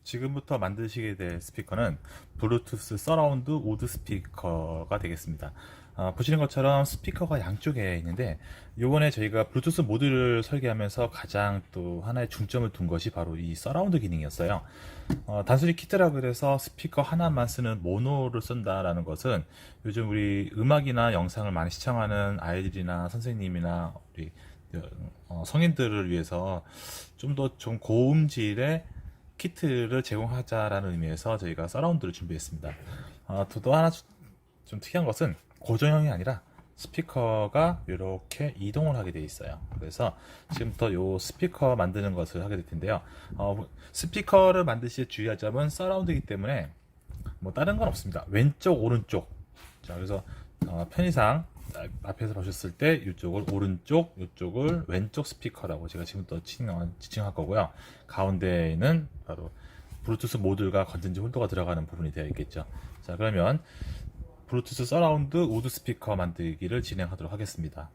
지금부터 만드시게 될 스피커는 블루투스 서라운드 우드 스피커가 되겠습니다. 보시는 것처럼 스피커가 양쪽에 있는데, 요번에 저희가 블루투스 모듈을 설계하면서 가장 또 하나의 중점을 둔 것이 바로 이 서라운드 기능이었어요. 단순히 키트라 그래서 스피커 하나만 쓰는 모노를 쓴다라는 것은 요즘 우리 음악이나 영상을 많이 시청하는 아이들이나 선생님이나 우리 성인들을 위해서 좀 더 좀 고음질의 키트를 제공하자라는 의미에서 저희가 서라운드를 준비했습니다. 또 하나 좀 특이한 것은 고정형이 아니라 스피커가 이렇게 이동을 하게 되어 있어요. 그래서 지금부터 이 스피커 만드는 것을 하게 될 텐데요. 스피커를 만드실 주의할 점은 서라운드이기 때문에 뭐 다른 건 없습니다. 왼쪽 오른쪽. 자, 그래서 편의상 앞에서 보셨을 때 이쪽을 오른쪽, 이쪽을 왼쪽 스피커라고 제가 지금부터 지칭할 거고요. 가운데에는 바로 블루투스 모듈과 건전지 홀더가 들어가는 부분이 되어 있겠죠. 자, 그러면 블루투스 서라운드 우드 스피커 만들기를 진행하도록 하겠습니다.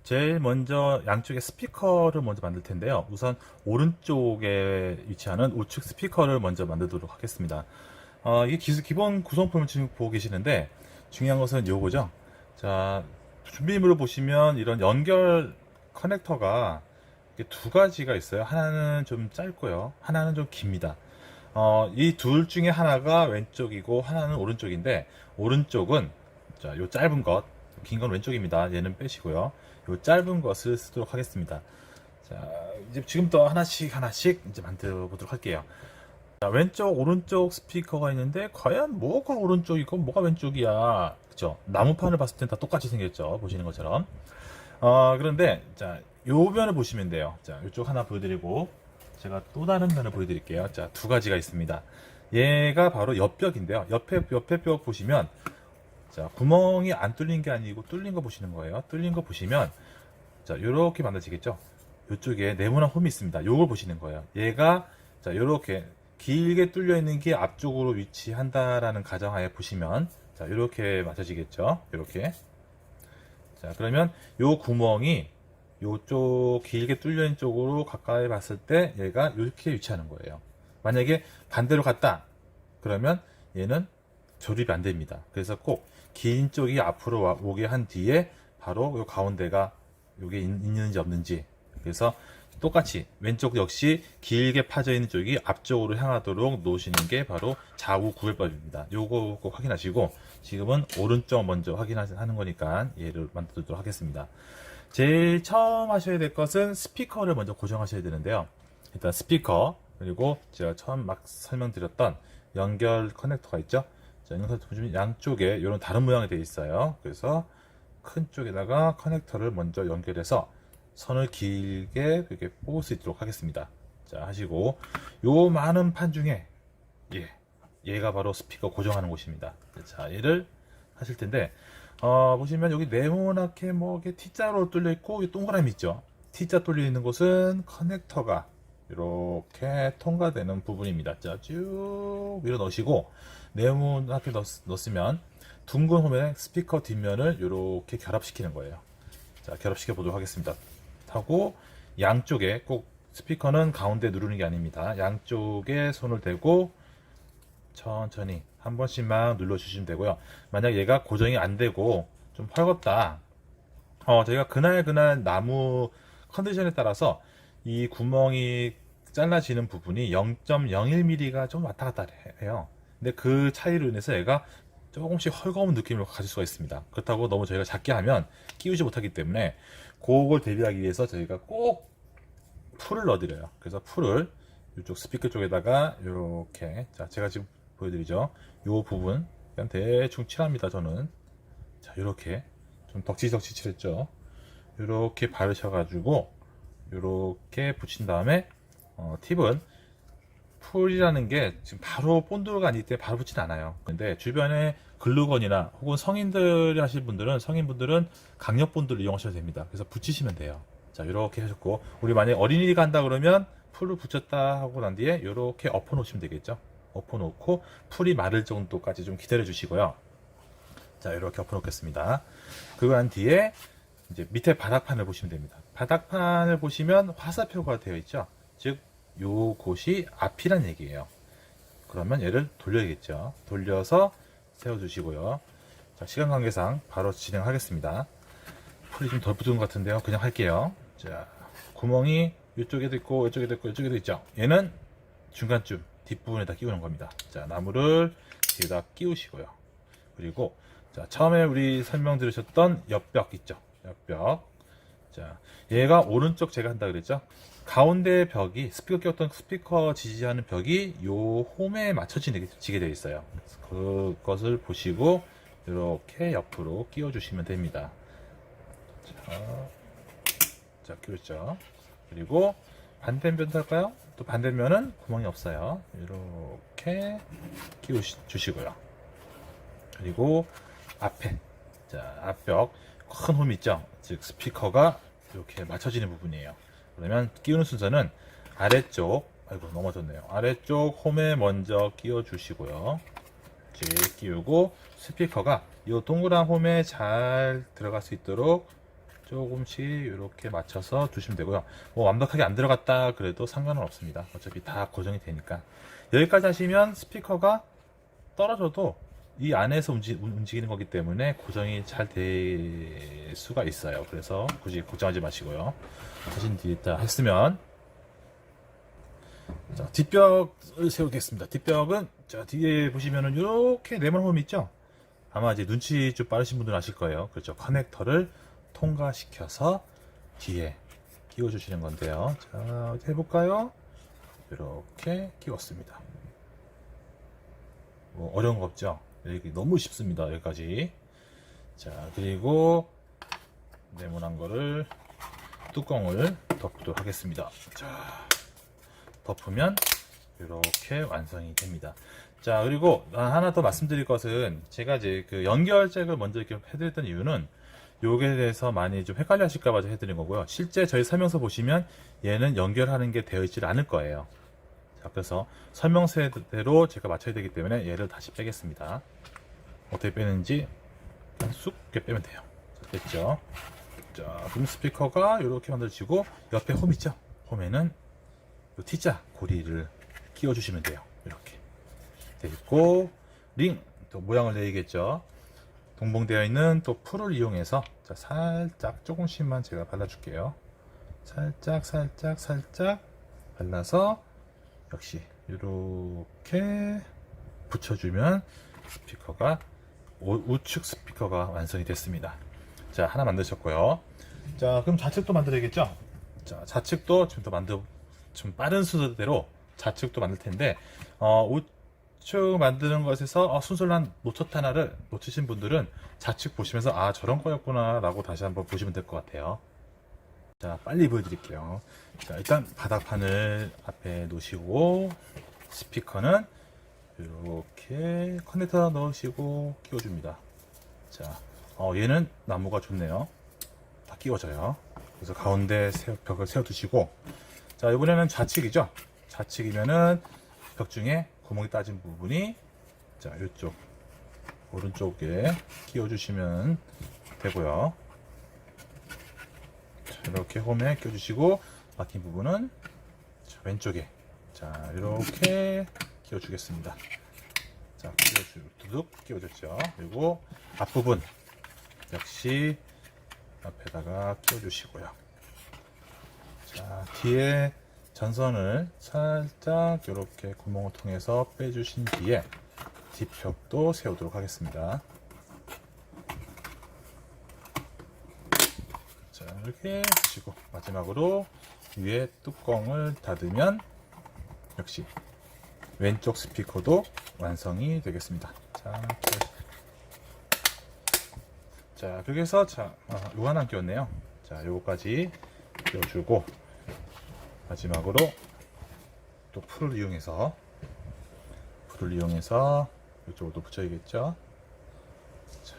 제일 먼저 양쪽에 스피커를 먼저 만들 텐데요. 우선 오른쪽에 위치하는 우측 스피커를 먼저 만들도록 하겠습니다. 이게 기본 구성품을 지금 보고 계시는데, 중요한 것은 요거죠. 자, 준비물을 보시면 이런 연결 커넥터가 두 가지가 있어요. 하나는 좀 짧고요, 하나는 좀 깁니다. 이 둘 중에 하나가 왼쪽이고 하나는 오른쪽인데, 오른쪽은 자, 요 짧은 것, 긴 건 왼쪽입니다. 얘는 빼시고요. 요 짧은 것을 쓰도록 하겠습니다. 자, 이제 지금부터 하나씩 이제 만들어 보도록 할게요. 자, 왼쪽 오른쪽 스피커가 있는데 과연 뭐가 오른쪽이고 뭐가 왼쪽이야, 그죠? 나무판을 봤을 땐 다 똑같이 생겼죠, 보시는 것처럼. 그런데 자, 요 면을 보시면 돼요. 자, 이쪽 하나 보여드리고 제가 또 다른 면을 보여드릴게요. 자, 두 가지가 있습니다. 얘가 바로 옆벽인데요. 옆에 벽 보시면, 자, 구멍이 안 뚫린 게 아니고 뚫린 거 보시는 거예요. 뚫린 거 보시면, 자, 요렇게 만들어지겠죠? 요쪽에 네모난 홈이 있습니다. 요걸 보시는 거예요. 얘가, 자, 요렇게 길게 뚫려 있는 게 앞쪽으로 위치한다라는 가정하에 보시면, 자, 요렇게 맞춰지겠죠? 요렇게. 자, 그러면 요 구멍이 요쪽 길게 뚫려 있는 쪽으로 가까이 봤을 때 얘가 이렇게 위치하는 거예요. 만약에 반대로 갔다 그러면 얘는 조립이 안 됩니다. 그래서 꼭 긴 쪽이 앞으로 오게 한 뒤에 바로 요 가운데가 요게 있는지 없는지, 그래서 똑같이 왼쪽 역시 길게 파져 있는 쪽이 앞쪽으로 향하도록 놓으시는 게 바로 좌우 구별법입니다. 요거 꼭 확인하시고, 지금은 오른쪽 먼저 확인하는 거니까 얘를 만들도록 하겠습니다. 제일 처음 하셔야 될 것은 스피커를 먼저 고정하셔야 되는데요. 일단 스피커, 그리고 제가 처음 막 설명드렸던 연결 커넥터가 있죠. 자, 연결 커넥터 보시면 양쪽에 이런 다른 모양이 되어 있어요. 그래서 큰 쪽에다가 커넥터를 먼저 연결해서 선을 길게 이렇게 뽑을 수 있도록 하겠습니다. 자, 하시고, 요 많은 판 중에 얘가 바로 스피커 고정하는 곳입니다. 자, 얘를 하실 텐데, 보시면 여기 네모나게 뭐 이게 T자로 뚫려 있고, 이 동그라미 있죠. T자 뚫려 있는 곳은 커넥터가 이렇게 통과되는 부분입니다. 자, 쭉 밀어 넣으시고, 네모나게 넣었으면 둥근 홈에 스피커 뒷면을 이렇게 결합시키는 거예요. 자, 결합시켜 보도록 하겠습니다. 하고, 양쪽에 꼭 스피커는 가운데 누르는 게 아닙니다. 양쪽에 손을 대고 천천히 한 번씩만 눌러주시면 되고요. 만약 얘가 고정이 안 되고 좀 헐겁다, 저희가 그날 나무 컨디션에 따라서 이 구멍이 잘라지는 부분이 0.01mm가 좀 왔다 갔다 해요. 근데 그 차이로 인해서 얘가 조금씩 헐거운 느낌을 가질 수가 있습니다. 그렇다고 너무 저희가 작게 하면 끼우지 못하기 때문에 그걸 대비하기 위해서 저희가 꼭 풀을 넣어드려요. 그래서 풀을 이쪽 스피커 쪽에다가 이렇게, 자, 제가 지금 보여드리죠. 이 부분 그냥 대충 칠합니다. 저는. 자, 이렇게 좀 덕지덕지 칠했죠. 이렇게 바르셔가지고 이렇게 붙인 다음에, 팁은 풀이라는 게 지금 바로 본드가 아니기 때문에 바로 붙진 않아요. 근데 주변에 글루건이나 혹은 성인들이 하실 분들은, 성인분들은 강력 본드를 이용하셔도 됩니다. 그래서 붙이시면 돼요. 자, 이렇게 하셨고, 우리 만약에 어린이가 한다 그러면 풀을 붙였다 하고 난 뒤에 이렇게 엎어 놓으시면 되겠죠. 엎어 놓고 풀이 마를 정도까지 좀 기다려 주시고요. 자, 이렇게 엎어 놓겠습니다. 그거 한 뒤에 이제 밑에 바닥판을 보시면 됩니다. 바닥판을 보시면 화살표가 되어 있죠. 즉 요곳이 앞이란 얘기예요. 그러면 얘를 돌려야겠죠. 돌려서 세워주시고요. 자, 시간 관계상 바로 진행하겠습니다. 풀이 좀 덜 붙은 것 같은데요. 그냥 할게요. 자, 구멍이 이쪽에도 있고 이쪽에도 있고 이쪽에도 있죠. 얘는 중간쯤 뒷부분에다 끼우는 겁니다. 자, 나무를 뒤에다 끼우시고요. 그리고 자, 처음에 우리 설명 들으셨던 옆벽 있죠. 옆벽. 자, 얘가 오른쪽 제가 한다 그랬죠. 가운데 벽이 스피커 끼웠던 스피커 지지하는 벽이 요 홈에 맞춰지게 되어 있어요. 그것을 보시고 이렇게 옆으로 끼워 주시면 됩니다. 자, 끼웠죠. 그리고 반대면도 할까요? 또 반대면은 구멍이 없어요. 이렇게 끼워 주시고요. 그리고 앞에, 자, 앞벽 큰 홈 있죠. 즉 스피커가 이렇게 맞춰지는 부분이에요. 그러면 끼우는 순서는 아래쪽, 아이고 넘어졌네요. 아래쪽 홈에 먼저 끼워 주시고요. 이렇게 끼우고 스피커가 이 동그란 홈에 잘 들어갈 수 있도록 조금씩 이렇게 맞춰서 두시면 되고요. 뭐 완벽하게 안 들어갔다 그래도 상관은 없습니다. 어차피 다 고정이 되니까. 여기까지 하시면 스피커가 떨어져도 이 안에서 움직이는 거기 때문에 고정이 잘 될 수가 있어요. 그래서 굳이 걱정하지 마시고요. 하신 뒤에 다 했으면, 자, 뒷벽을 세우겠습니다. 뒷벽은, 자, 뒤에 보시면은 이렇게 네모난 홈이 있죠? 아마 이제 눈치 좀 빠르신 분들은 아실 거예요. 그렇죠. 커넥터를 통과시켜서 뒤에 끼워주시는 건데요. 자, 어디 해볼까요? 이렇게 끼웠습니다. 뭐 어려운 거 없죠? 여기 너무 쉽습니다. 여기까지. 자, 그리고 네모난 거를 뚜껑을 덮도록 하겠습니다. 자, 덮으면 이렇게 완성이 됩니다. 자, 그리고 하나 더 말씀드릴 것은 제가 이제 그 연결잭을 먼저 이렇게 해드렸던 이유는 요게 대해서 많이 좀 헷갈려 하실까봐 해드린 거고요. 실제 저희 설명서 보시면 얘는 연결하는 게 되어 있지 않을 거예요. 자, 그래서 설명서대로 제가 맞춰야 되기 때문에 얘를 다시 빼겠습니다. 어떻게 빼는지 그냥 쑥 이렇게 빼면 돼요. 자, 됐죠? 자, 그럼 스피커가 이렇게 만들어지고 옆에 홈 있죠? 홈에는 이 T자 고리를 끼워주시면 돼요. 이렇게 되있고 링 또 모양을 내야겠죠. 동봉되어 있는 또 풀을 이용해서 자, 살짝 조금씩만 제가 발라줄게요. 살짝 발라서 역시 이렇게 붙여주면 스피커가 우측 스피커가 완성이 됐습니다. 자, 하나 만드셨고요. 자, 그럼 좌측도 만들어야겠죠? 자, 좌측도 지금 좀 빠른 순서대로 좌측도 만들 텐데, 우측 만드는 것에서 순서를 하나를 놓치신 분들은 좌측 보시면서 아, 저런 거였구나 라고 다시 한번 보시면 될 것 같아요. 자, 빨리 보여드릴게요. 자, 일단 바닥판을 앞에 놓으시고 스피커는 이렇게 커넥터 넣으시고 끼워줍니다. 자, 얘는 나무가 좋네요. 다 끼워져요. 그래서 가운데 벽을 세워두시고, 자, 이번에는 좌측이죠. 좌측이면은 벽 중에 구멍이 따진 부분이, 자, 이쪽 오른쪽에 끼워주시면 되고요. 자, 이렇게 홈에 껴주시고 막힌 부분은 자, 왼쪽에 자, 이렇게 끼워주겠습니다. 자, 두둑 끼워졌죠. 그리고 앞부분 역시 앞에다가 끼워주시고요. 자, 뒤에 전선을 살짝 이렇게 구멍을 통해서 빼주신 뒤에 뒷벽도 세우도록 하겠습니다. 자, 이렇게 하시고 마지막으로 위에 뚜껑을 닫으면 역시 왼쪽 스피커도 완성이 되겠습니다. 자, 그렇게 해서 요거 하나 끼웠네요. 자, 요거까지 끼워주고 마지막으로 또 풀을 이용해서 이쪽으로 붙여야겠죠. 자,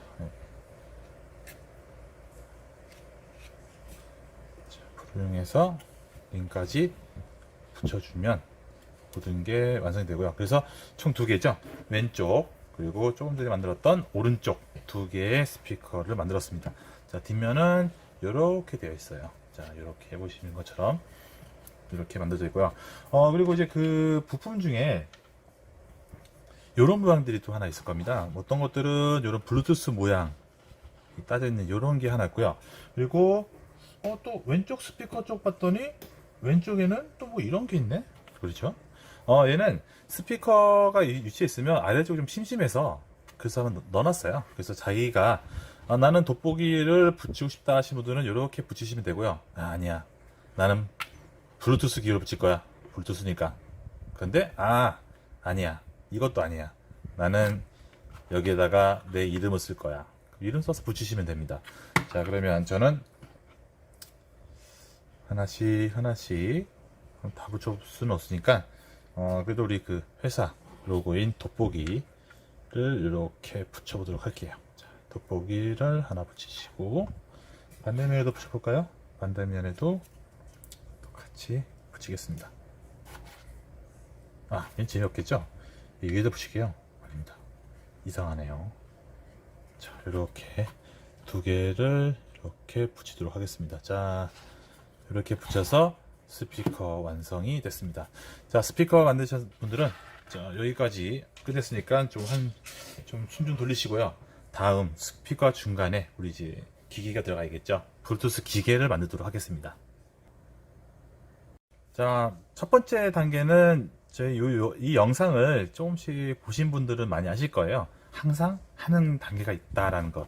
풀을 이용해서 링까지 붙여주면 모든 게 완성이 되고요. 그래서 총 두 개죠. 왼쪽 그리고 조금 전에 만들었던 오른쪽 두 개의 스피커를 만들었습니다. 자, 뒷면은 이렇게 되어 있어요. 자, 이렇게 보시는 것처럼 이렇게 만들어져 있고요. 그리고 이제 그 부품 중에 이런 모양들이 또 하나 있을 겁니다. 어떤 것들은 이런 블루투스 모양 따져 있는 이런 게 하나 있고요. 그리고 또 왼쪽 스피커 쪽 봤더니 왼쪽에는 또 뭐 이런 게 있네. 그렇죠? 얘는 스피커가 위치해 있으면 아래쪽이 좀 심심해서 그래서 한번 넣어놨어요. 그래서 자기가 나는 돋보기를 붙이고 싶다 하시는 분들은 이렇게 붙이시면 되고요. 아니야, 나는 블루투스 기어로 붙일 거야. 블루투스니까. 그런데 아니야, 이것도 아니야, 나는 여기에다가 내 이름을 쓸 거야. 이름 써서 붙이시면 됩니다. 자, 그러면 저는 하나씩 다 붙여볼 수는 없으니까 그래도 우리 그 회사 로고인 돋보기를 이렇게 붙여보도록 할게요. 자, 돋보기를 하나 붙이시고 반대면에도 붙여볼까요? 반대면에도 똑같이 붙이겠습니다. 얘는 재미없겠죠? 위에도 붙이게요. 아닙니다. 이상하네요. 자, 이렇게 두 개를 이렇게 붙이도록 하겠습니다. 자, 이렇게 붙여서 스피커 완성이 됐습니다. 자, 스피커 만드신 분들은 여기까지 끝냈으니까 좀 숨 좀 돌리시고요. 다음 스피커 중간에 우리 이제 기기가 들어가야겠죠. 블루투스 기계를 만들도록 하겠습니다. 자, 첫 번째 단계는 저희 이 영상을 조금씩 보신 분들은 많이 아실 거예요. 항상 하는 단계가 있다라는 것.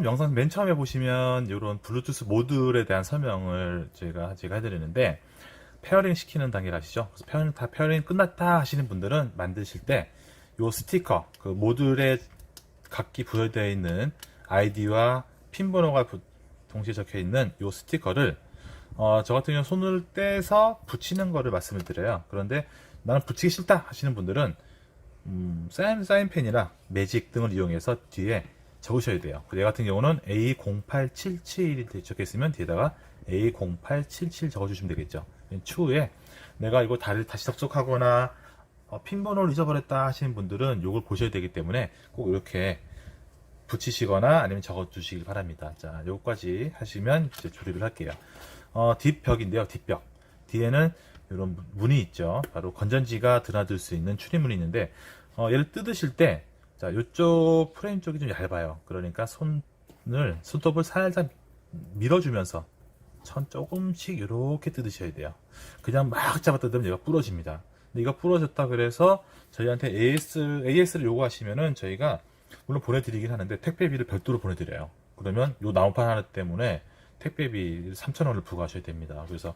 영상 맨 처음에 보시면 이런 블루투스 모듈에 대한 설명을 제가 해드리는데, 페어링 시키는 단계를 아시죠? 그래서 페어링 끝났다 하시는 분들은 만드실 때 이 스티커, 그 모듈에 각기 부여되어 있는 아이디와 핀 번호가 동시에 적혀 있는 이 스티커를 저 같은 경우 손을 떼서 붙이는 거를 말씀을 드려요. 그런데 나는 붙이기 싫다 하시는 분들은 사인펜이나 매직 등을 이용해서 뒤에 적으셔야 돼요. 얘 같은 경우는 A08771이 적혀 있으면 뒤에다가 A0877 적어주시면 되겠죠. 추후에 내가 이거 다시 접속하거나 핀 번호를 잊어버렸다 하시는 분들은 이걸 보셔야 되기 때문에 꼭 이렇게 붙이시거나 아니면 적어주시길 바랍니다. 자, 요거까지 하시면 이제 조립을 할게요. 뒷벽인데요. 뒷벽. 뒤에는 이런 문이 있죠. 바로 건전지가 드나들 수 있는 출입문이 있는데, 얘를 뜯으실 때, 자, 이쪽 프레임 쪽이 좀 얇아요. 그러니까 손톱을 살짝 밀어주면서 조금씩 이렇게 뜯으셔야 돼요. 그냥 막 잡아 뜯으면 얘가 부러집니다. 근데 이거 부러졌다 그래서 저희한테 AS를 요구하시면은 저희가 물론 보내드리긴 하는데 택배비를 별도로 보내드려요. 그러면 요 나무판 하나 때문에 택배비 3,000원을 부과하셔야 됩니다. 그래서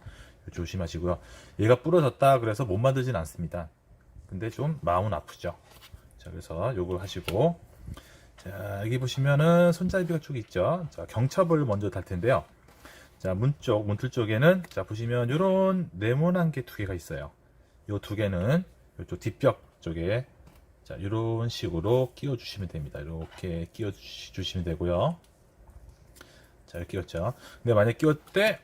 조심하시고요. 얘가 부러졌다 그래서 못 만들진 않습니다. 근데 좀 마음은 아프죠. 자, 그래서 요걸 하시고, 자, 여기 보시면은 손잡이가 쭉 있죠. 자, 경첩을 먼저 달 텐데요. 자, 문틀 쪽에는, 자, 보시면 요런 네모난 게 두 개가 있어요. 요 두 개는 요쪽 뒷벽 쪽에, 자, 요런 식으로 끼워 주시면 됩니다. 이렇게 끼워 주시면 되고요. 자, 이렇게 끼웠죠. 근데 만약 끼웠을 때,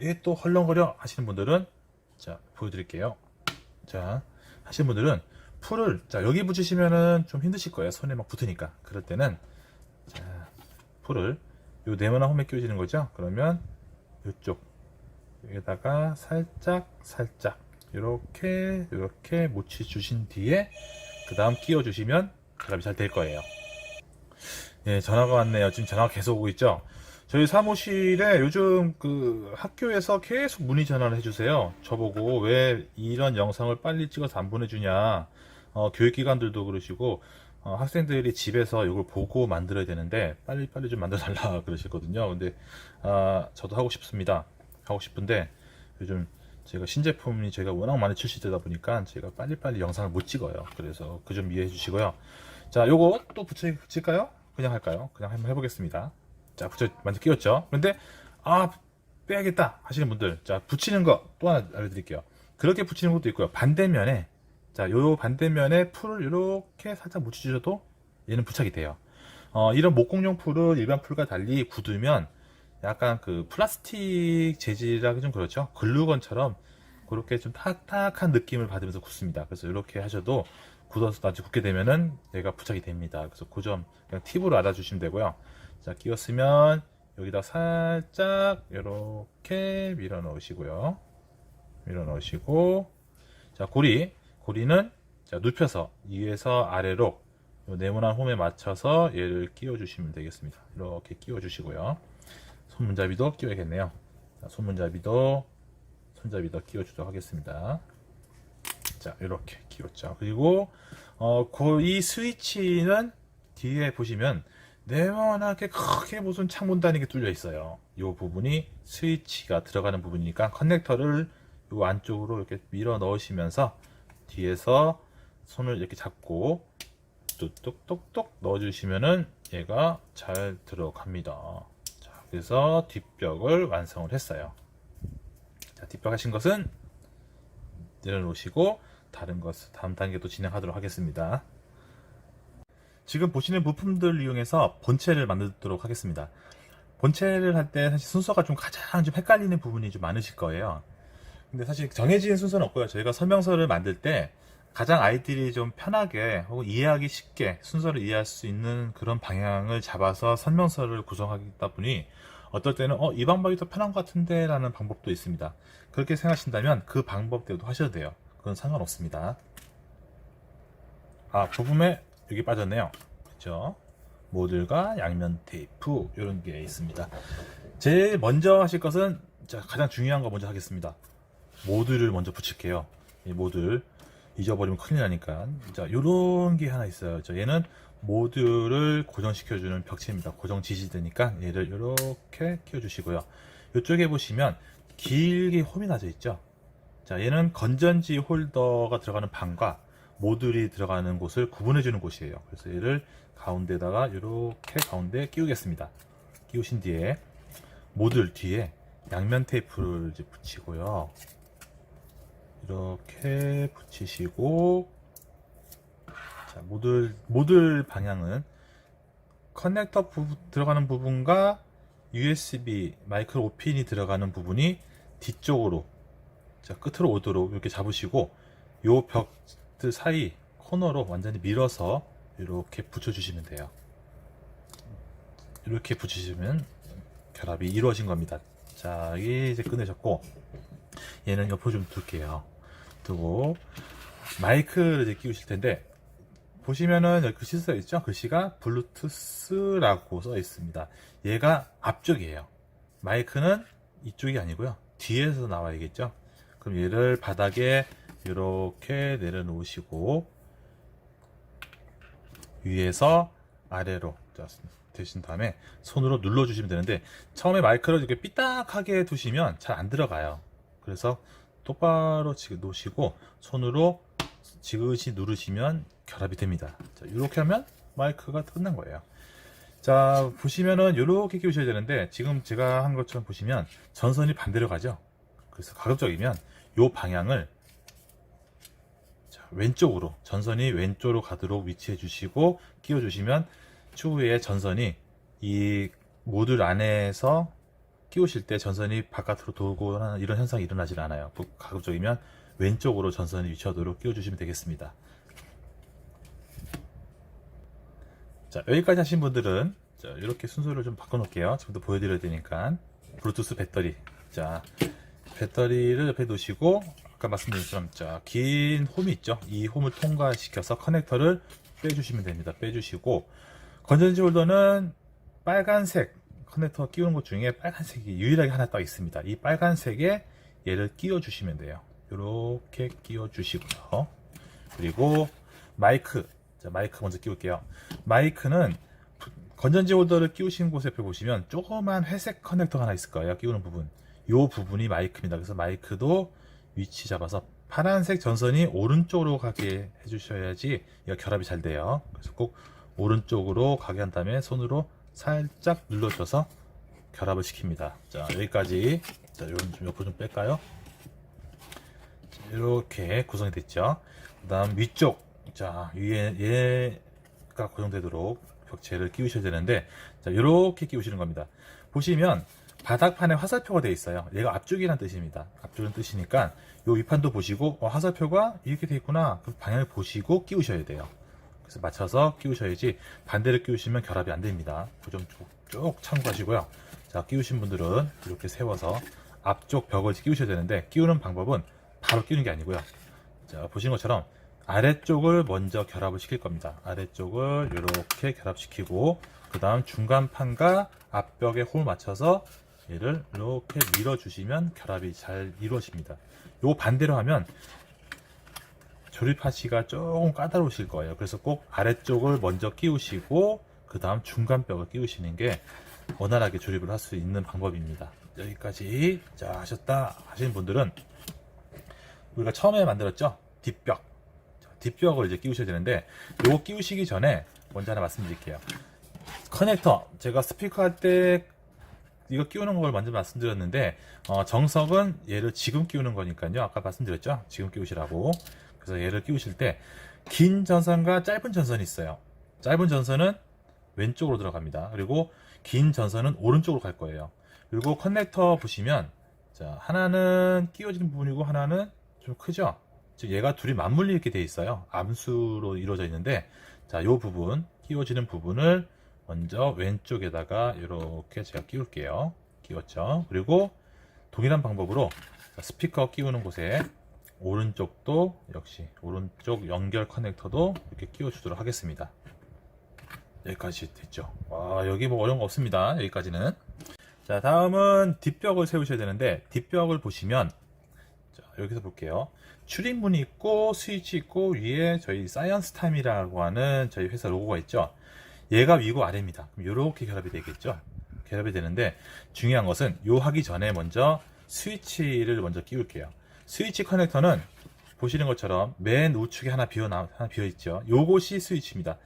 얘 또 헐렁거려 하시는 분들은, 자, 보여드릴게요. 자, 하시는 분들은 풀을, 자, 여기 붙이시면은 좀 힘드실 거예요. 손에 막 붙으니까. 그럴 때는, 자, 풀을 요 네모난 홈에 끼워지는 거죠. 그러면 요쪽 여기다가 살짝 이렇게 묻혀 주신 뒤에 그 다음 끼워 주시면 작업이 잘 될 거예요. 예, 전화가 왔네요. 지금 전화가 계속 오고 있죠. 저희 사무실에 요즘 그 학교에서 계속 문의 전화를 해주세요. 저보고 왜 이런 영상을 빨리 찍어서 안 보내주냐. 교육기관들도 그러시고, 학생들이 집에서 이걸 보고 만들어야 되는데 빨리 좀 만들어 달라 그러시거든요. 근데 저도 하고 싶습니다. 하고 싶은데 요즘 제가 신제품이 제가 워낙 많이 출시되다 보니까 제가 빨리 영상을 못 찍어요. 그래서 그 좀 이해해 주시고요. 자, 요거 또 붙일까요? 그냥 할까요? 그냥 한번 해보겠습니다. 자, 먼저 끼웠죠. 그런데 빼야겠다 하시는 분들, 자, 붙이는 거 또 하나 알려드릴게요. 그렇게 붙이는 것도 있고요. 반대면에, 자, 요 반대면에 풀을 이렇게 살짝 묻혀주셔도 얘는 부착이 돼요. 이런 목공용 풀은 일반 풀과 달리 굳으면 약간 그 플라스틱 재질하기 좀 그렇죠. 글루건처럼 그렇게 좀 탁탁한 느낌을 받으면서 굳습니다. 그래서 이렇게 하셔도 굳어서 나중에 굳게 되면은 얘가 부착이 됩니다. 그래서 그 점 그냥 팁으로 알아주시면 되고요. 자, 끼웠으면 여기다 살짝 이렇게 밀어 넣으시고요. 밀어 넣으시고, 자, 고리는 자, 눕혀서 위에서 아래로 요 네모난 홈에 맞춰서 얘를 끼워 주시면 되겠습니다. 이렇게 끼워 주시고요. 손문잡이도 끼워야겠네요. 자, 손문잡이도 손잡이도 끼워 주도록 하겠습니다. 자, 이렇게 끼웠죠. 그리고 이 스위치는 뒤에 보시면 네모나게 크게 무슨 창문 다니게 뚫려 있어요. 이 부분이 스위치가 들어가는 부분이니까 커넥터를 이 안쪽으로 이렇게 밀어 넣으시면서 뒤에서 손을 이렇게 잡고 뚝뚝뚝뚝 넣어주시면은 얘가 잘 들어갑니다. 자, 그래서 뒷벽을 완성을 했어요. 자, 뒷벽 하신 것은 내려놓으시고 다음 단계도 진행하도록 하겠습니다. 지금 보시는 부품들을 이용해서 본체를 만들도록 하겠습니다. 본체를 할 때 사실 순서가 가장 좀 헷갈리는 부분이 좀 많으실 거예요. 근데 사실 정해진 순서는 없고요. 저희가 설명서를 만들 때 가장 아이들이 좀 편하게 혹은 이해하기 쉽게 순서를 이해할 수 있는 그런 방향을 잡아서 설명서를 구성하다 보니 어떨 때는 이 방법이 더 편한 것 같은데 라는 방법도 있습니다. 그렇게 생각하신다면 그 방법대로 하셔도 돼요. 그건 상관없습니다. 부품에 여기 빠졌네요. 그렇죠? 모듈과 양면 테이프 이런 게 있습니다. 제일 먼저 하실 것은 가장 중요한 거 먼저 하겠습니다. 모듈을 먼저 붙일게요. 이 모듈 잊어버리면 큰일 나니까. 자, 요런 게 하나 있어요. 얘는 모듈을 고정시켜주는 벽체입니다. 고정 지지대니까 얘를 이렇게 끼워주시고요. 이쪽에 보시면 길게 홈이 나져 있죠. 자, 얘는 건전지 홀더가 들어가는 방과 모듈이 들어가는 곳을 구분해주는 곳이에요. 그래서 얘를 가운데다가 이렇게 가운데 끼우겠습니다. 끼우신 뒤에 모듈 뒤에 양면 테이프를 이제 붙이고요. 이렇게 붙이시고, 자, 모듈 방향은 커넥터 들어가는 부분과 USB 마이크로 5핀이 들어가는 부분이 뒤쪽으로, 자, 끝으로 오도록 이렇게 잡으시고, 요 벽들 사이 코너로 완전히 밀어서 이렇게 붙여주시면 돼요. 이렇게 붙이시면 결합이 이루어진 겁니다. 자, 이게 이제 끝내셨고, 얘는 옆으로 좀 둘게요. 두고 마이크를 이제 끼우실 텐데, 보시면은 여기 글씨 써 있죠? 글씨가 블루투스라고 써 있습니다. 얘가 앞쪽이에요. 마이크는 이쪽이 아니고요. 뒤에서 나와야겠죠? 그럼 얘를 바닥에 이렇게 내려놓으시고 위에서 아래로 되신 다음에 손으로 눌러주시면 되는데, 처음에 마이크를 이렇게 삐딱하게 두시면 잘 안 들어가요. 그래서 똑바로 놓으시고 손으로 지그시 누르시면 결합이 됩니다. 자, 이렇게 하면 마이크가 끝난 거예요. 자, 보시면은 이렇게 끼우셔야 되는데, 지금 제가 한 것처럼 보시면 전선이 반대로 가죠. 그래서 가급적이면 이 방향을 왼쪽으로, 전선이 왼쪽으로 가도록 위치해 주시고 끼워 주시면 추후에 전선이 이 모듈 안에서 끼우실 때 전선이 바깥으로 돌고 하는 이런 현상이 일어나질 않아요. 가급적이면 왼쪽으로 전선이 위치하도록 끼워 주시면 되겠습니다. 자, 여기까지 하신 분들은 이렇게 순서를 좀 바꿔 놓을게요. 지금도 보여드려야 되니까. 블루투스 배터리, 자, 배터리를 옆에 놓으시고, 아까 말씀드린 것처럼 긴 홈이 있죠. 이 홈을 통과시켜서 커넥터를 빼주시면 됩니다. 빼주시고, 건전지 홀더는 빨간색 커넥터 끼우는 것 중에 빨간색이 유일하게 하나 딱 있습니다. 이 빨간색에 얘를 끼워 주시면 돼요. 이렇게 끼워 주시고요. 그리고 마이크, 자, 마이크 먼저 끼울게요. 마이크는 건전지 홀더를 끼우신 곳에 보시면 조그만 회색 커넥터가 하나 있을 거예요. 끼우는 부분, 이 부분이 마이크입니다. 그래서 마이크도 위치 잡아서 파란색 전선이 오른쪽으로 가게 해주셔야지 결합이 잘 돼요. 그래서 꼭 오른쪽으로 가게 한 다음에 손으로 살짝 눌러줘서 결합을 시킵니다. 자, 여기까지. 자, 이건 좀 옆으로 좀 뺄까요? 자, 이렇게 구성이 됐죠. 그 다음 위쪽, 자, 위에 얘가 고정되도록 벽체를 끼우셔야 되는데, 자, 이렇게 끼우시는 겁니다. 보시면 바닥판에 화살표가 되어 있어요. 얘가 앞쪽이라는 뜻입니다. 앞쪽이라는 뜻이니까 이 윗판도 보시고 화살표가 이렇게 되어 있구나. 그 방향을 보시고 끼우셔야 돼요. 그래서 맞춰서 끼우셔야지 반대로 끼우시면 결합이 안 됩니다. 그 점 쭉 참고하시고요. 자, 끼우신 분들은 이렇게 세워서 앞쪽 벽을 끼우셔야 되는데, 끼우는 방법은 바로 끼우는 게 아니고요. 자, 보시는 것처럼 아래쪽을 먼저 결합을 시킬 겁니다. 아래쪽을 이렇게 결합시키고, 그 다음 중간 판과 앞벽에 홀 맞춰서 얘를 이렇게 밀어주시면 결합이 잘 이루어집니다. 요 반대로 하면 조립하시기가 조금 까다로우실 거예요. 그래서 꼭 아래쪽을 먼저 끼우시고 그 다음 중간 벽을 끼우시는 게 원활하게 조립을 할 수 있는 방법입니다. 여기까지 자 하셨다 하시는 분들은, 우리가 처음에 만들었죠, 뒷벽을 이제 끼우셔야 되는데, 요거 끼우시기 전에 먼저 하나 말씀드릴게요. 커넥터, 제가 스피커 할 때 이거 끼우는 걸 먼저 말씀드렸는데, 정석은 얘를 지금 끼우는 거니까요. 아까 말씀드렸죠, 지금 끼우시라고. 그래서 얘를 끼우실 때 긴 전선과 짧은 전선이 있어요. 짧은 전선은 왼쪽으로 들어갑니다. 그리고 긴 전선은 오른쪽으로 갈 거예요. 그리고 커넥터 보시면, 자, 하나는 끼워지는 부분이고 하나는 좀 크죠. 즉 얘가 둘이 맞물려 있게 돼 있어요. 암수로 이루어져 있는데, 자, 요 부분, 끼워지는 부분을 먼저 왼쪽에다가 이렇게 제가 끼울게요. 끼웠죠. 그리고 동일한 방법으로 스피커 끼우는 곳에 오른쪽도 역시 오른쪽 연결 커넥터도 이렇게 끼워 주도록 하겠습니다. 여기까지 됐죠. 와, 여기 뭐 어려운 거 없습니다. 여기까지는. 자, 다음은 뒷벽을 세우셔야 되는데, 뒷벽을 보시면, 자, 여기서 볼게요. 출입문이 있고 스위치 있고 위에 저희 사이언스 타임이라고 하는 저희 회사 로고가 있죠. 얘가 위고 아래입니다. 그럼 이렇게 결합이 되겠죠. 결합이 되는데, 중요한 것은 요 하기 전에 먼저 스위치를 먼저 끼울게요. 스위치 커넥터는 보시는 것처럼 맨 우측에 하나 비어 있죠. 요것이 스위치입니다.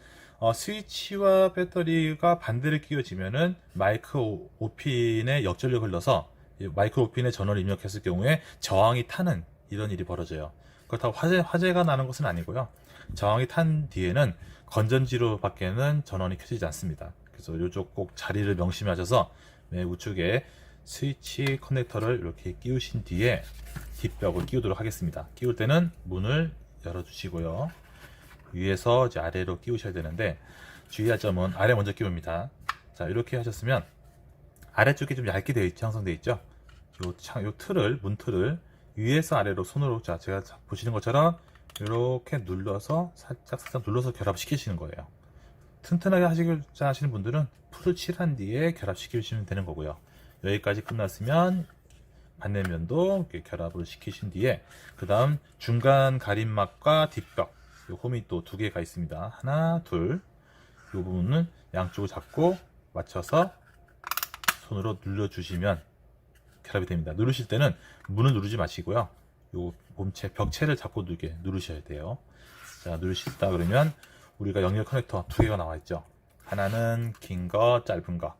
스위치와 배터리가 반대로 끼워지면은 마이크 오핀에 역전력을 흘러서 마이크 오핀에 전원을 입력했을 경우에 저항이 타는 이런 일이 벌어져요. 그렇다고 화재가 나는 것은 아니고요. 저항이 탄 뒤에는 건전지로 밖에는 전원이 켜지지 않습니다. 그래서 이쪽 꼭 자리를 명심하셔서 맨 우측에 스위치 커넥터를 이렇게 끼우신 뒤에 뒷벽을 끼우도록 하겠습니다. 끼울 때는 문을 열어주시고요. 위에서 이제 아래로 끼우셔야 되는데, 주의할 점은 아래 먼저 끼웁니다. 자, 이렇게 하셨으면 아래쪽이 좀 얇게 되어 있죠, 형성되어 있죠. 요 틀을, 문틀을 위에서 아래로 손으로, 자, 제가 보시는 것처럼 이렇게 눌러서 살짝 눌러서 결합시키시는 거예요. 튼튼하게 하시는 분들은 풀을 칠한 뒤에 결합시키시면 되는 거고요. 여기까지 끝났으면 반대면도 이렇게 결합을 시키신 뒤에, 그 다음 중간 가림막과 뒷벽, 요 홈이 또 두 개가 있습니다. 하나, 둘. 이 부분은 양쪽을 잡고 맞춰서 손으로 눌러주시면 결합이 됩니다. 누르실 때는 문을 누르지 마시고요. 요 몸체, 벽체를 잡고 누르셔야 돼요. 자, 누르시다 그러면 우리가 연결 커넥터 두 개가 나와 있죠. 하나는 긴 거, 짧은 거.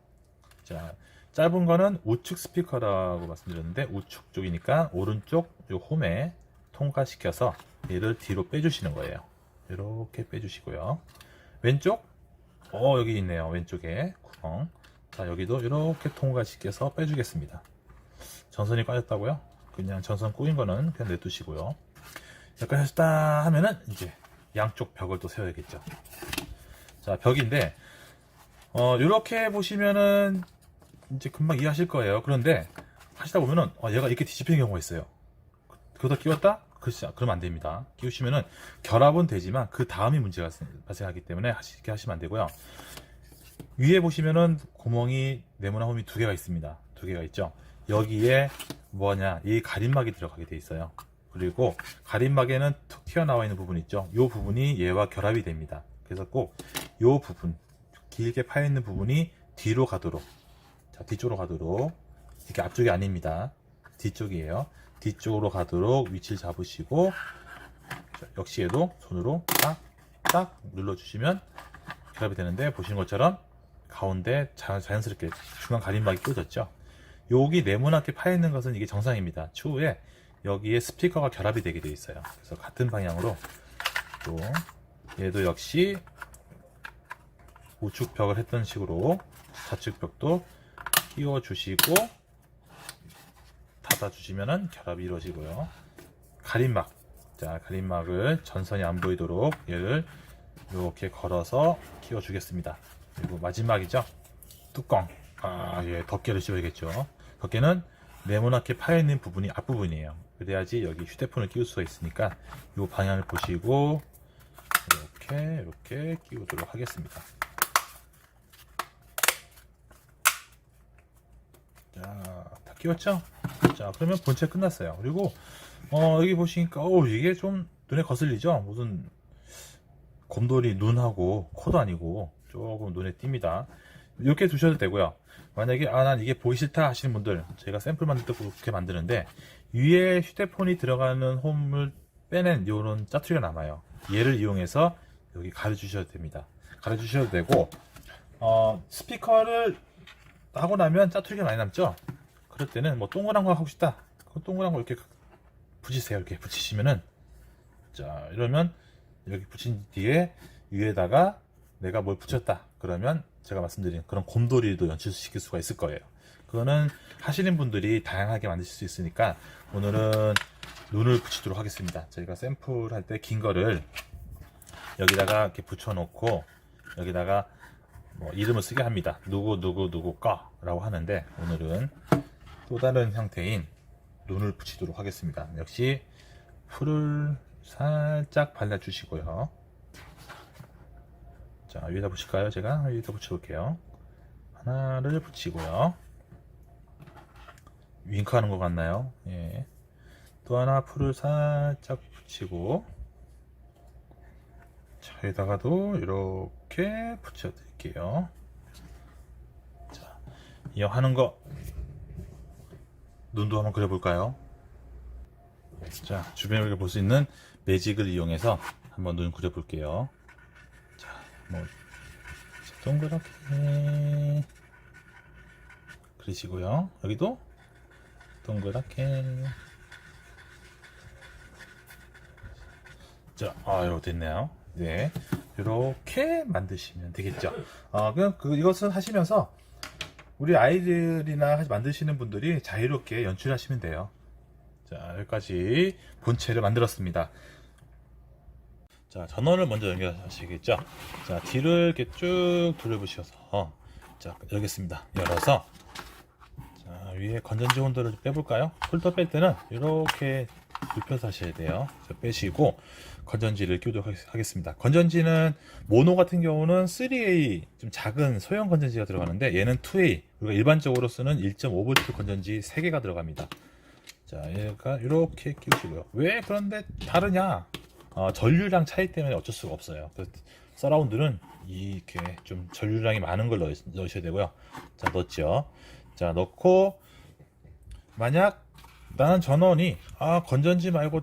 자, 짧은 거는 우측 스피커라고 말씀드렸는데, 우측 쪽이니까 오른쪽 요 홈에 통과시켜서 얘를 뒤로 빼주시는 거예요. 이렇게 빼주시고요. 왼쪽, 여기 있네요. 왼쪽에 구멍. 자, 여기도 이렇게 통과시켜서 빼주겠습니다. 전선이 꺼졌다고요? 그냥 전선 꼬인 거는 그냥 내두시고요. 여기까지 하셨다 하면은 이제 양쪽 벽을 또 세워야겠죠. 자, 벽인데, 이렇게 보시면은 이제 금방 이해하실 거예요. 그런데 하시다 보면은 얘가 이렇게 뒤집히는 경우가 있어요. 그러다 끼웠다? 그러면 안 됩니다. 끼우시면은 결합은 되지만 그 다음이 문제가 발생하기 때문에 이렇게 하시면 안 되고요. 위에 보시면은 구멍이, 네모난 홈이 두 개가 있습니다. 두 개가 있죠. 여기에 뭐냐, 이 가림막이 들어가게 돼 있어요. 그리고 가림막에는 툭 튀어나와 있는 부분 있죠. 이 부분이 얘와 결합이 됩니다. 그래서 꼭 이 부분, 길게 파여 있는 부분이 뒤로 가도록, 자, 뒤쪽으로 가도록, 이게 앞쪽이 아닙니다. 뒤쪽이에요. 뒤쪽으로 가도록 위치를 잡으시고, 자, 역시 얘도 손으로 딱 눌러주시면 결합이 되는데, 보시는 것처럼 가운데 자연스럽게 중간 가림막이 꽂졌죠. 여기 네모나게 파여있는 것은 이게 정상입니다. 추후에 여기에 스피커가 결합이 되게 되어 있어요. 그래서 같은 방향으로 또 얘도 역시 우측 벽을 했던 식으로 좌측 벽도 끼워 주시고 닫아 주시면은 결합이 이루어지고요. 가림막, 자, 가림막을 전선이 안 보이도록 얘를 이렇게 걸어서 끼워 주겠습니다. 그리고 마지막이죠. 뚜껑. 예, 덮개를 씌워야겠죠. 덮개는 네모나게 파여있는 부분이 앞부분이에요. 그래야지 여기 휴대폰을 끼울 수가 있으니까 이 방향을 보시고 이렇게 끼우도록 하겠습니다. 자, 다 끼웠죠? 자, 그러면 본체 끝났어요. 그리고 여기 보시니까 이게 좀 눈에 거슬리죠? 무슨 곰돌이 눈하고 코도 아니고 조금 눈에 띕니다. 이렇게 두셔도 되고요. 만약에 난 이게 보기 싫다 하시는 분들, 제가 샘플 만들 때 그렇게 만드는데 위에 휴대폰이 들어가는 홈을 빼낸 이런 짜투리가 남아요. 얘를 이용해서 여기 가려주셔도 됩니다. 가려주셔도 되고 스피커를 하고 나면 짜투리가 많이 남죠. 그럴 때는 뭐 동그란 거 하고 싶다, 그 동그란 거 이렇게 붙이세요. 이렇게 붙이시면은, 자, 이러면 여기 붙인 뒤에 위에다가 내가 뭘 붙였다 그러면 제가 말씀드린 그런 곰돌이도 연출시킬 수가 있을 거예요. 그거는 하시는 분들이 다양하게 만드실 수 있으니까 오늘은 눈을 붙이도록 하겠습니다. 저희가 샘플 할 때 긴 거를 여기다가 이렇게 붙여놓고 여기다가 뭐 이름을 쓰게 합니다. 누구 거 라고 하는데, 오늘은 또 다른 형태인 눈을 붙이도록 하겠습니다. 역시 풀을 살짝 발라주시고요. 자, 위에다 붙일까요? 제가 위에다 붙여볼게요. 하나를 붙이고요. 윙크하는 것 같나요? 예. 또 하나 풀을 살짝 붙이고, 자, 여기다가도 이렇게 붙여드릴게요. 자, 이 하는 거 눈도 한번 그려볼까요? 자, 주변에 볼 수 있는 매직을 이용해서 한번 눈 그려볼게요. 자, 뭐 동그랗게 그리시고요. 여기도 동그랗게. 자, 이렇게 됐네요. 네, 이렇게 만드시면 되겠죠. 그냥 이것을 하시면서 우리 아이들이나 만드시는 분들이 자유롭게 연출하시면 돼요. 자, 여기까지 본체를 만들었습니다. 자, 전원을 먼저 연결하시겠죠. 자, 뒤를 이렇게 쭉 돌려보셔서, 자, 열겠습니다. 열어서, 자, 위에 건전지 홀더를 빼볼까요? 홀더 뺄 때는 이렇게 눕혀서 하셔야 돼요. 자, 빼시고 건전지를 끼우도록 하겠습니다. 건전지는 모노 같은 경우는 3A 좀 작은 소형 건전지가 들어가는데, 얘는 2A, 우리가 일반적으로 쓰는 1.5V 건전지 3개가 들어갑니다. 자, 얘가 이렇게 끼우시고요. 왜 그런데 다르냐? 전류량 차이 때문에 어쩔 수가 없어요. 서라운드는 이렇게 좀 전류량이 많은 걸 넣으셔야 되고요. 자, 넣었죠. 자, 넣고, 만약 나는 전원이 건전지 말고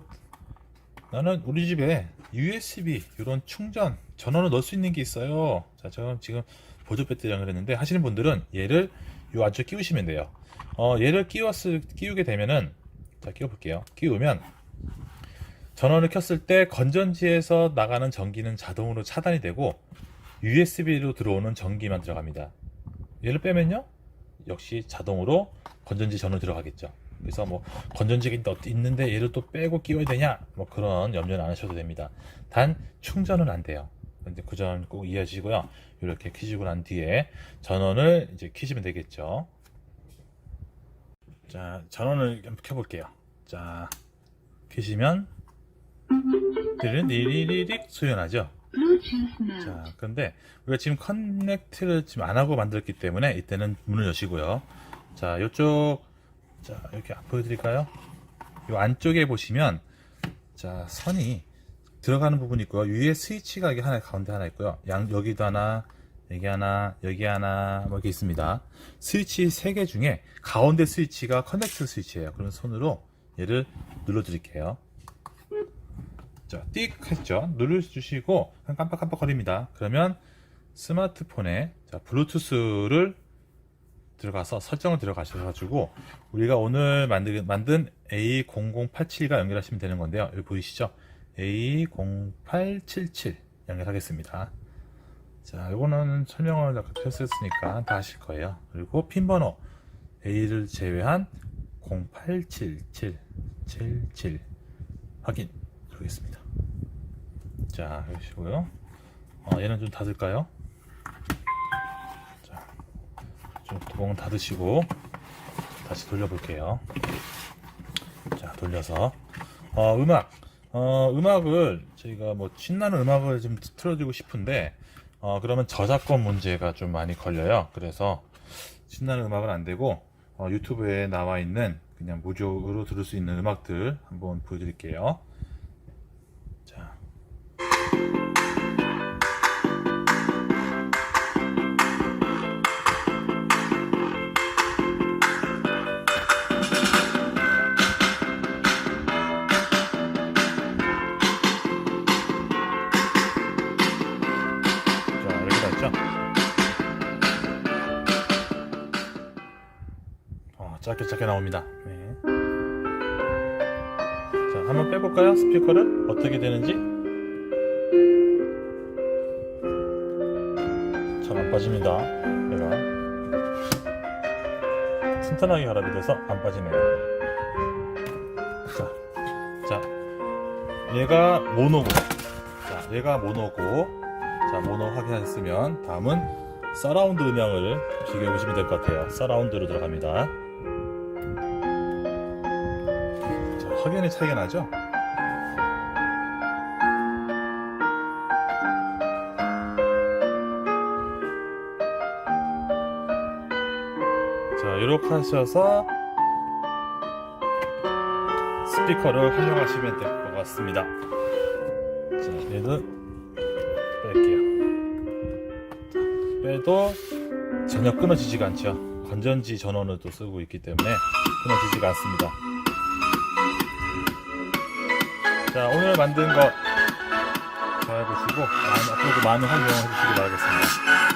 나는 우리 집에 USB 이런 충전 전원을 넣을 수 있는 게 있어요. 자, 저는 지금 보조 배터리랑 그랬는데, 하시는 분들은 얘를 요 안쪽에 끼우시면 돼요. 얘를 끼우게 되면은, 자, 끼워볼게요. 끼우면 전원을 켰을 때 건전지에서 나가는 전기는 자동으로 차단이 되고 USB로 들어오는 전기만 들어갑니다. 얘를 빼면요, 역시 자동으로 건전지 전원 들어가겠죠. 그래서 뭐 건전지가 있는데 얘를 또 빼고 끼워야 되냐, 뭐 그런 염려는 안 하셔도 됩니다. 단 충전은 안 돼요. 근데 그 점 꼭 이해해 주시고요. 이렇게 켜시고 난 뒤에 전원을 이제 켜시면 되겠죠. 자, 전원을 켜볼게요. 자, 켜시면 리릭 소리나죠? 자, 그런데 우리가 지금 커넥트를 지금 안 하고 만들었기 때문에 이때는 문을 여시고요. 자, 이쪽, 자, 이렇게 보여드릴까요? 이 안쪽에 보시면, 자, 선이 들어가는 부분이 있고요. 위에 스위치가 여기 하나, 가운데 하나 있고요. 여기도 하나, 여기 하나, 여기 하나, 뭐 이렇게 있습니다. 스위치 3개 중에 가운데 스위치가 커넥트 스위치예요. 그럼 손으로 얘를 눌러드릴게요. 자, 띡 했죠. 눌러주시고 깜빡깜빡 거립니다. 그러면 스마트폰에, 자, 블루투스를 들어가서 설정을 들어가셔가지고 우리가 오늘 만든 A0087과 연결하시면 되는 건데요. 여기 보이시죠? A0877 연결하겠습니다. 자, 요거는 설명을 아까 했었으니까 다 하실 거예요. 그리고 핀 번호 A를 제외한 087777 확인 누르겠습니다. 자, 그러시고요. 얘는 좀 닫을까요? 자, 좀 구멍 닫으시고 다시 돌려볼게요. 자, 돌려서 음악을 저희가 뭐 신나는 음악을 좀 틀어주고 싶은데 그러면 저작권 문제가 좀 많이 걸려요. 그래서 신나는 음악은 안 되고 유튜브에 나와 있는 그냥 무료로 들을 수 있는 음악들 한번 보여드릴게요. 자. 이렇게 다 있죠? 짧게 나옵니다. 네. 자, 한번 빼볼까요? 스피커를 어떻게 되는지. 잘 안 빠집니다. 얘가 튼튼하게 결합이 돼서 안 빠지네요. 자, 얘가 모노고. 자, 얘가 모노고. 자, 모노 확인했으면 다음은 서라운드 음향을 비교해 보시면 될 것 같아요. 서라운드로 들어갑니다. 자, 확연히 차이가 나죠? 자, 이렇게 하셔서 스피커를 활용하시면 될 것 같습니다. 자, 얘도 뺄게요. 빼도 전혀 끊어지지가 않죠. 건전지 전원을 또 쓰고 있기 때문에 끊어지지가 않습니다. 자, 오늘 만든 것 잘 보시고 앞으로도 많은 활용해 주시기 바라겠습니다.